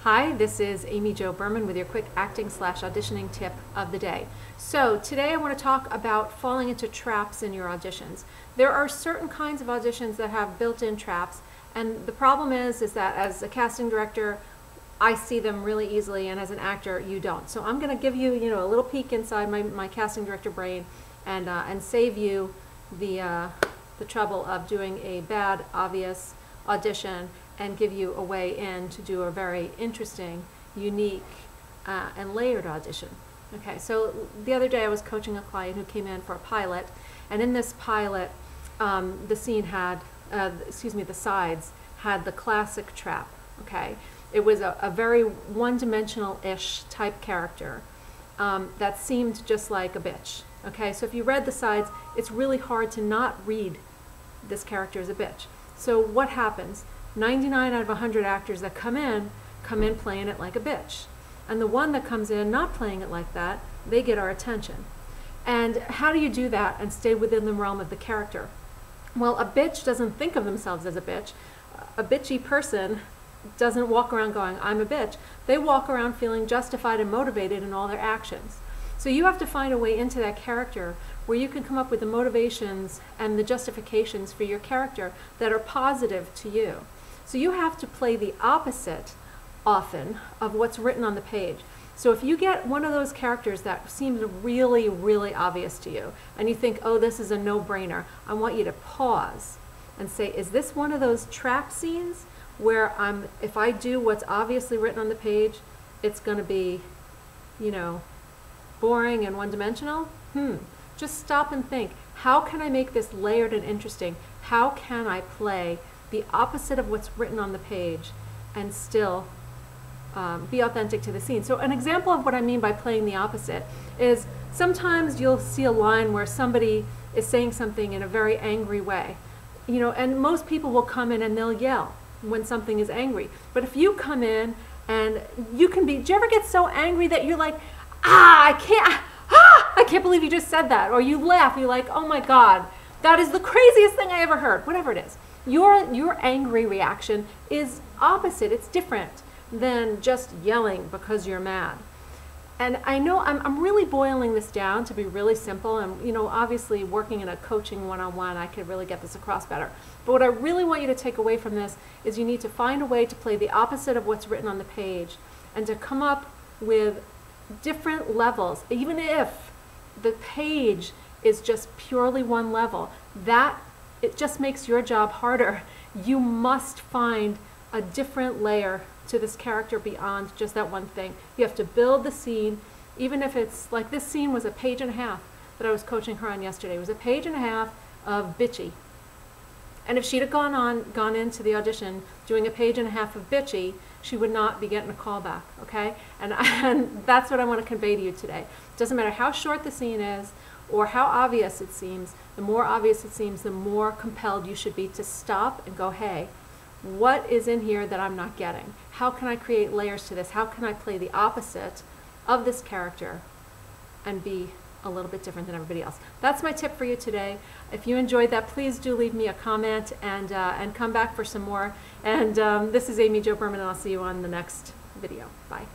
Hi, this is Amy Jo Berman with your quick acting/auditioning tip of the day. So today I want to talk about falling into traps in your auditions. There are certain kinds of auditions that have built-in traps, and the problem is that as a casting director, I see them really easily, and as an actor, you don't. So I'm going to give you, a little peek inside my casting director brain, and save you the trouble of doing a bad, obvious audition, and give you a way in to do a very interesting, unique, and layered audition. Okay, so the other day I was coaching a client who came in for a pilot, and in this pilot, the scene had, the sides had the classic trap. Okay, it was a very one-dimensional-ish type character that seemed just like a bitch. Okay, so if you read the sides, it's really hard to not read this character as a bitch. So what happens? 99 out of 100 actors that come in playing it like a bitch. And the one that comes in not playing it like that, they get our attention. And how do you do that and stay within the realm of the character? Well, a bitch doesn't think of themselves as a bitch. A bitchy person doesn't walk around going, I'm a bitch. They walk around feeling justified and motivated in all their actions. So you have to find a way into that character where you can come up with the motivations and the justifications for your character that are positive to you. So you have to play the opposite often of what's written on the page. So if you get one of those characters that seems really, really obvious to you, and you think, oh, this is a no-brainer, I want you to pause and say, is this one of those trap scenes where if I do what's obviously written on the page, it's going to be, boring and one-dimensional? Just stop and think, how can I make this layered and interesting? How can I play the opposite of what's written on the page and still be authentic to the scene? So an example of what I mean by playing the opposite is sometimes you'll see a line where somebody is saying something in a very angry way, and most people will come in and they'll yell when something is angry. But if you come in and you can be, do you ever get so angry that you're like, I can't believe you just said that, or you laugh, you're like, oh my God, that is the craziest thing I ever heard, whatever it is. Your angry reaction is opposite. It's different than just yelling because you're mad. And I know I'm really boiling this down to be really simple, and obviously working in a coaching one-on-one, I could really get this across better. But what I really want you to take away from this is you need to find a way to play the opposite of what's written on the page and to come up with different levels. Even if the page is just purely one level, it just makes your job harder. You must find a different layer to this character beyond just that one thing. You have to build the scene, even if it's like this scene was a page and a half that I was coaching her on yesterday. It was a page and a half of bitchy. And if she'd have gone into the audition doing a page and a half of bitchy, she would not be getting a call back, okay? And that's what I want to convey to you today. It doesn't matter how short the scene is or how obvious it seems. The more obvious it seems, the more compelled you should be to stop and go, hey, what is in here that I'm not getting? How can I create layers to this? How can I play the opposite of this character and be a little bit different than everybody else? That's my tip for you today. If you enjoyed that, please do leave me a comment and come back for some more. And this is Amy Jo Berman, and I'll see you on the next video. Bye.